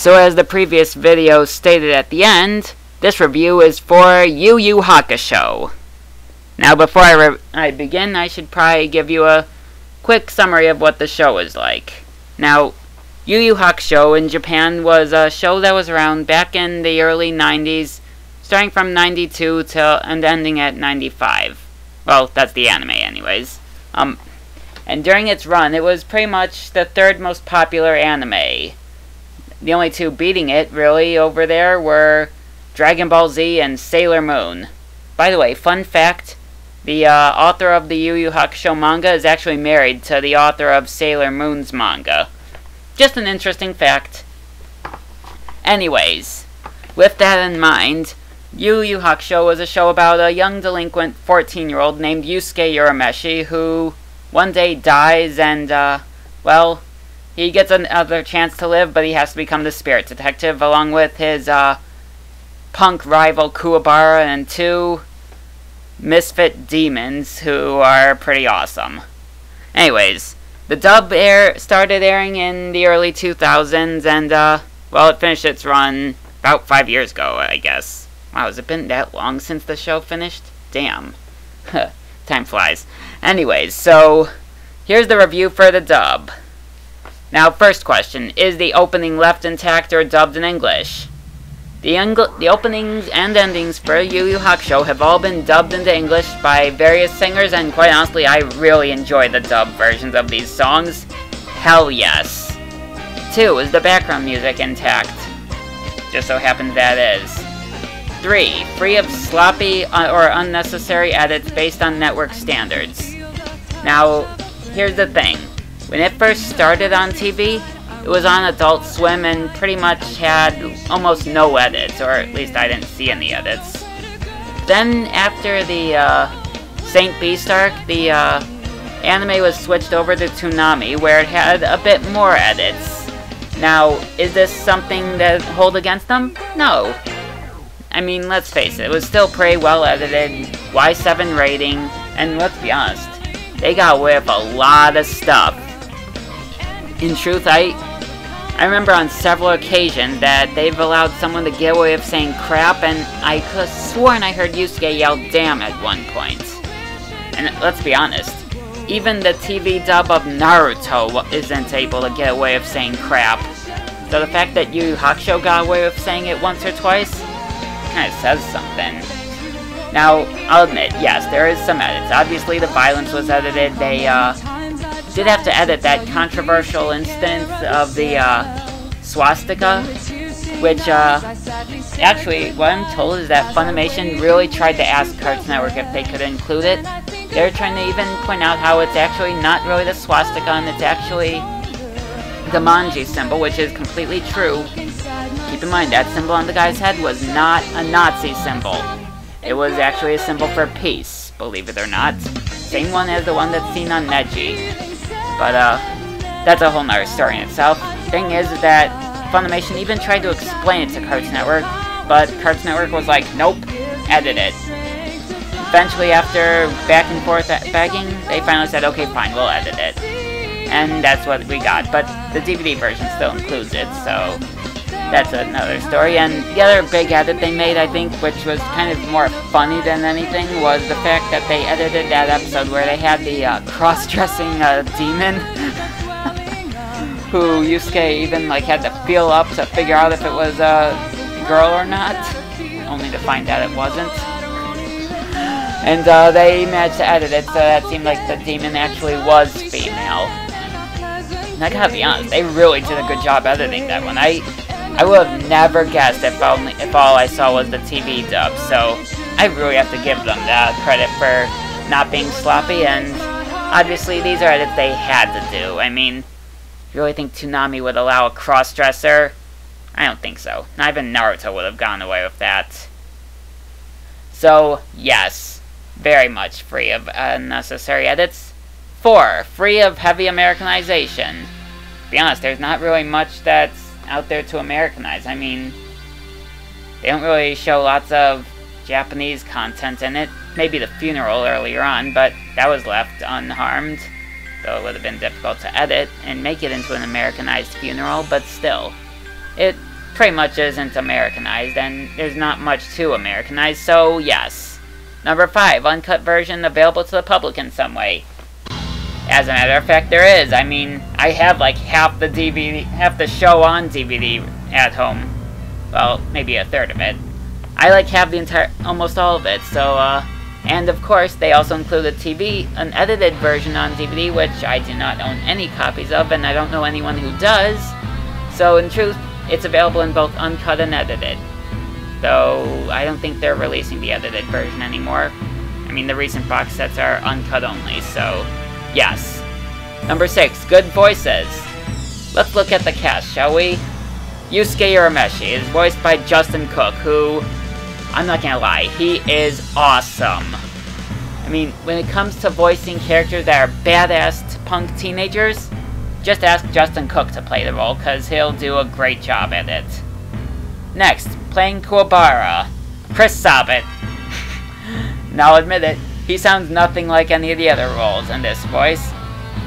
So as the previous video stated at the end, this review is for Yu Yu Hakusho. Now before I begin, I should probably give you a quick summary of what the show is like. Now, Yu Yu Hakusho in Japan was a show that was around back in the early 90s, starting from 92 and ending at 95. Well, that's the anime anyways. And during its run, it was pretty much the third most popular anime. The only two beating it, really, over there were Dragon Ball Z and Sailor Moon. By the way, fun fact, the author of the Yu Yu Hakusho manga is actually married to the author of Sailor Moon's manga. Just an interesting fact. Anyways, with that in mind, Yu Yu Hakusho was a show about a young delinquent 14-year-old named Yusuke Urameshi who one day dies and, well, he gets another chance to live, but he has to become the spirit detective along with his punk rival Kuwabara and two misfit demons who are pretty awesome. Anyways, the dub started airing in the early 2000s and, well, it finished its run about 5 years ago, I guess. Wow, has it been that long since the show finished? Damn. Time flies. Anyways, so here's the review for the dub. Now, first question, is the opening left intact or dubbed in English? The openings and endings for Yu Yu Hakusho have all been dubbed into English by various singers, and quite honestly, I really enjoy the dub versions of these songs. Hell yes. 2, is the background music intact? Just so happens that is. 3, free of sloppy or unnecessary edits based on network standards. Now, here's the thing. When it first started on TV, it was on Adult Swim and pretty much had almost no edits, or at least I didn't see any edits. Then, after the Saint Beast arc, the anime was switched over to Toonami, where it had a bit more edits. Now, is this something to hold against them? No. I mean, let's face it was still pretty well edited, Y7 rating, and let's be honest, they got away with a lot of stuff. In truth, I remember on several occasions that they've allowed someone to get away with saying crap, and I could have sworn I heard Yusuke yell damn at one point. And let's be honest, even the TV dub of Naruto isn't able to get away with saying crap. So the fact that Yu Yu Hakusho got away with saying it once or twice kind of says something. Now, I'll admit, yes, there is some edits. Obviously, the violence was edited. They did have to edit that controversial instance of the swastika, which actually, what I'm told is that Funimation really tried to ask Cartoon Network if they could include it. They're trying to even point out how it's actually not really the swastika, and it's actually the manji symbol, which is completely true. Keep in mind, that symbol on the guy's head was not a Nazi symbol. It was actually a symbol for peace, believe it or not. Same one as the one that's seen on Neji. But, that's a whole nother story in itself. Thing is that Funimation even tried to explain it to Cartoon Network, but Cartoon Network was like, nope, edit it. Eventually, after back and forth begging, they finally said, okay, fine, we'll edit it. And that's what we got, but the DVD version still includes it, so that's another story. And the other big edit they made, I think, which was kind of more funny than anything, was the fact that they edited that episode where they had the cross-dressing demon, who Yusuke even like had to feel up to figure out if it was a girl or not, only to find out it wasn't. And they managed to edit it so that it seemed like the demon actually was female. And I gotta be honest, they really did a good job editing that one. I would have never guessed if all I saw was the TV dub, so I really have to give them the credit for not being sloppy, and obviously these are edits they had to do. I mean, you really think Toonami would allow a cross-dresser? I don't think so. Not even Naruto would have gone away with that. So, yes, very much free of unnecessary edits. 4, free of heavy Americanization. To be honest, there's not really much that's out there to Americanize. I mean, they don't really show lots of Japanese content in it. Maybe the funeral earlier on, but that was left unharmed. Though it would have been difficult to edit and make it into an Americanized funeral, but still. It pretty much isn't Americanized, and there's not much to Americanize, so yes. Number 5, uncut version available to the public in some way. As a matter of fact, there is. I mean, I have like half the show on DVD at home. Well, maybe a third of it. I like have the almost all of it, so, and of course, they also include an edited version on DVD, which I do not own any copies of, and I don't know anyone who does. So, in truth, it's available in both uncut and edited. Though, I don't think they're releasing the edited version anymore. I mean, the recent box sets are uncut only, so, yes. Number 6, good voices. Let's look at the cast, shall we? Yusuke Urameshi is voiced by Justin Cook, who, I'm not gonna lie, he is awesome. I mean, when it comes to voicing characters that are badass punk teenagers, just ask Justin Cook to play the role, cause he'll do a great job at it. Next, playing Kuwabara, Chris Sabat. Now admit it, he sounds nothing like any of the other roles in this voice.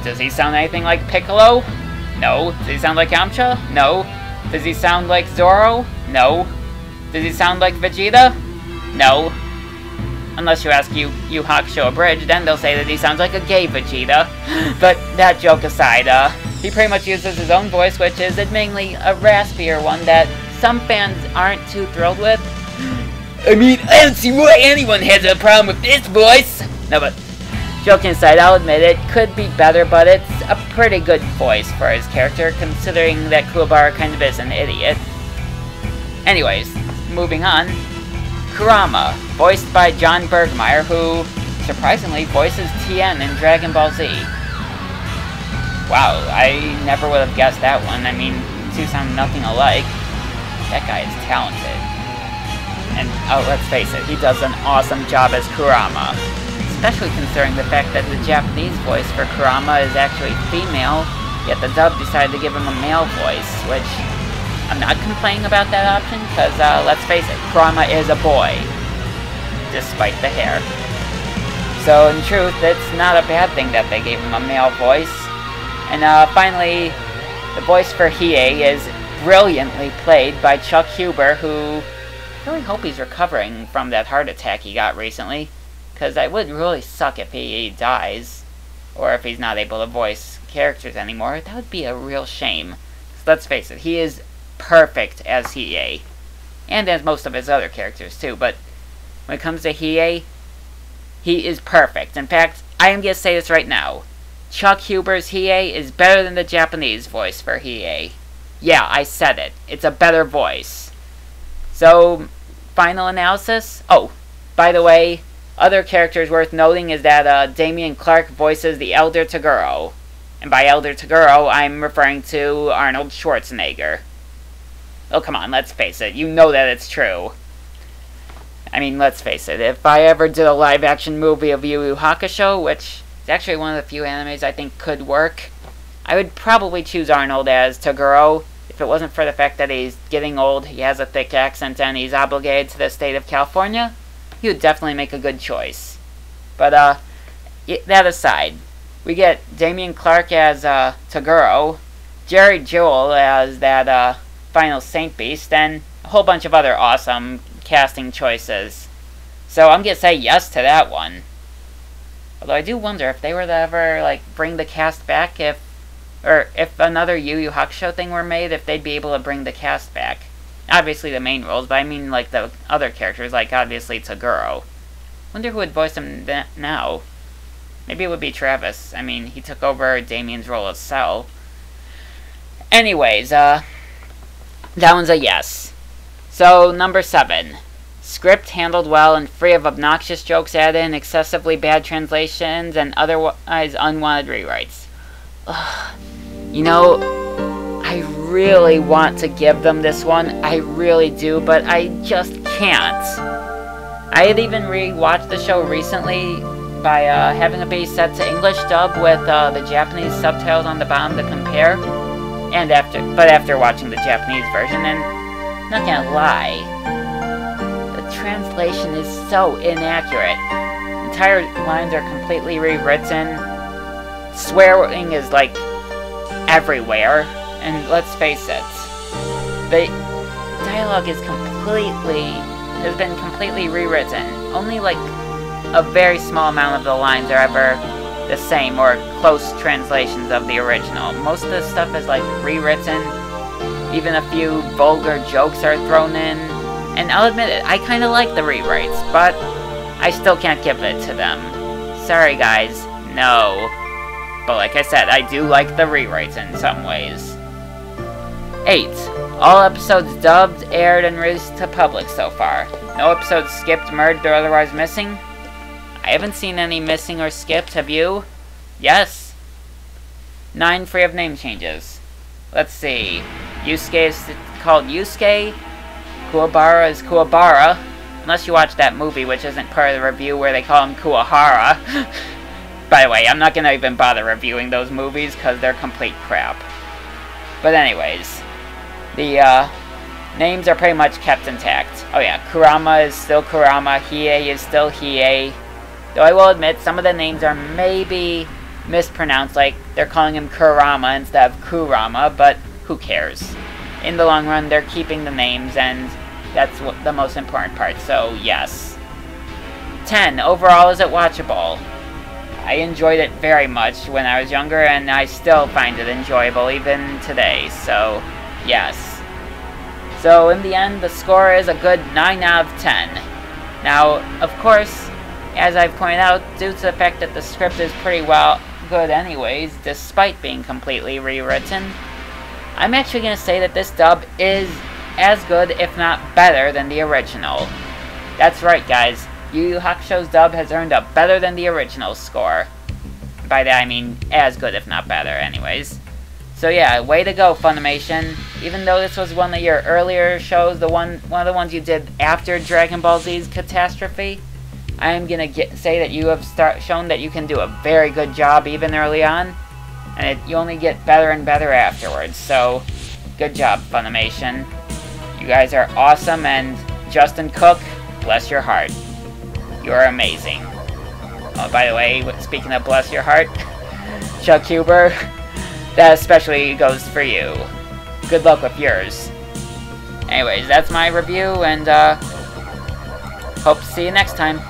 Does he sound anything like Piccolo? No. Does he sound like Yamcha? No. Does he sound like Zoro? No. Does he sound like Vegeta? No. Unless you ask Yu Yu Hakusho Abridged, then they'll say that he sounds like a gay Vegeta. But that joke aside, he pretty much uses his own voice, which is admittingly a raspier one that some fans aren't too thrilled with. I mean, I don't see why anyone has a problem with this voice! No, but joking aside, I'll admit it could be better, but it's a pretty good voice for his character, considering that Kuwabara kind of is an idiot. Anyways, moving on. Kurama, voiced by John Bergmeyer, who, surprisingly, voices Tien in Dragon Ball Z. Wow, I never would have guessed that one. I mean, two sound nothing alike. That guy is talented. And, oh, let's face it, he does an awesome job as Kurama. Especially considering the fact that the Japanese voice for Kurama is actually female, yet the dub decided to give him a male voice, which I'm not complaining about that option, because, let's face it, Kurama is a boy, despite the hair. So, in truth, it's not a bad thing that they gave him a male voice. And, finally, the voice for Hiei is brilliantly played by Chuck Huber, who I really hope he's recovering from that heart attack he got recently, because it would really suck if he dies, or if he's not able to voice characters anymore. That would be a real shame. So let's face it, he is perfect as Hiei, and as most of his other characters too, but when it comes to Hiei, he is perfect. In fact, I am going to say this right now. Chuck Huber's Hiei is better than the Japanese voice for Hiei. Yeah, I said it. It's a better voice. So, final analysis? Oh, by the way, other characters worth noting is that Damian Clark voices the Elder Toguro. And by Elder Toguro, I'm referring to Arnold Schwarzenegger. Oh, come on, let's face it. You know that it's true. I mean, let's face it. If I ever did a live-action movie of Yu Yu Hakusho, which is actually one of the few animes I think could work, I would probably choose Arnold as Toguro. If it wasn't for the fact that he's getting old, he has a thick accent, and he's obligated to the state of California, he would definitely make a good choice. But, that aside, we get Damian Clark as, Toguro, Jerry Jewell as that, final Saint Beast, and a whole bunch of other awesome casting choices. So I'm gonna say yes to that one. Although I do wonder if they were to ever, like, bring the cast back, if another Yu Yu Hakusho thing were made, if they'd be able to bring the cast back. Obviously the main roles, but I mean, like, the other characters, like, obviously Toguro. Wonder who would voice him now. Maybe it would be Travis. I mean, he took over Damien's role as Cell. Anyways, that one's a yes. So, number 7. Script handled well and free of obnoxious jokes added in, excessively bad translations, and otherwise unwanted rewrites. Ugh. You know, I really want to give them this one. I really do, but I just can't. I had even re-watched the show recently by having it be set to English dub with the Japanese subtitles on the bottom to compare. But after watching the Japanese version, and not gonna lie, the translation is so inaccurate. Entire lines are completely rewritten. Swearing is like everywhere, and let's face it, dialogue has been completely rewritten. Only like a very small amount of the lines are ever the same or close translations of the original. Most of the stuff is like rewritten. Even a few vulgar jokes are thrown in. And I'll admit it, I kind of like the rewrites, but I still can't give it to them. Sorry guys, no. But like I said, I do like the rewrites in some ways. 8. All episodes dubbed, aired, and released to public so far. No episodes skipped, merged, or otherwise missing. I haven't seen any missing or skipped, have you? Yes. 9 free of name changes. Let's see. Yusuke is called Yusuke. Kuwabara is Kuwabara. Unless you watch that movie, which isn't part of the review, where they call him Kuwahara. By the way, I'm not gonna even bother reviewing those movies, because they're complete crap. But anyways, the names are pretty much kept intact. Oh yeah, Kurama is still Kurama, Hiei is still Hiei. Though I will admit, some of the names are maybe mispronounced, like they're calling him Kurama instead of Kurama, but who cares? In the long run, they're keeping the names, and that's the most important part, so yes. 10. Overall, is it watchable? I enjoyed it very much when I was younger, and I still find it enjoyable even today, so yes. So in the end, the score is a good 9 out of 10. Now, of course, as I've pointed out, due to the fact that the script is pretty well good anyways, despite being completely rewritten, I'm actually going to say that this dub is as good, if not better, than the original. That's right, guys. Yu Yu Hakusho's dub has earned a better than the original score. By that I mean as good, if not better, anyways. So yeah, way to go, Funimation. Even though this was one of your earlier shows, one of the ones you did after Dragon Ball Z's catastrophe, I am gonna say that you have shown that you can do a very good job even early on, and you only get better and better afterwards. So, good job, Funimation. You guys are awesome, and Justin Cook, bless your heart. You are amazing. Oh, by the way, speaking of bless your heart, Chuck Huber, that especially goes for you. Good luck with yours. Anyways, that's my review, and hope to see you next time.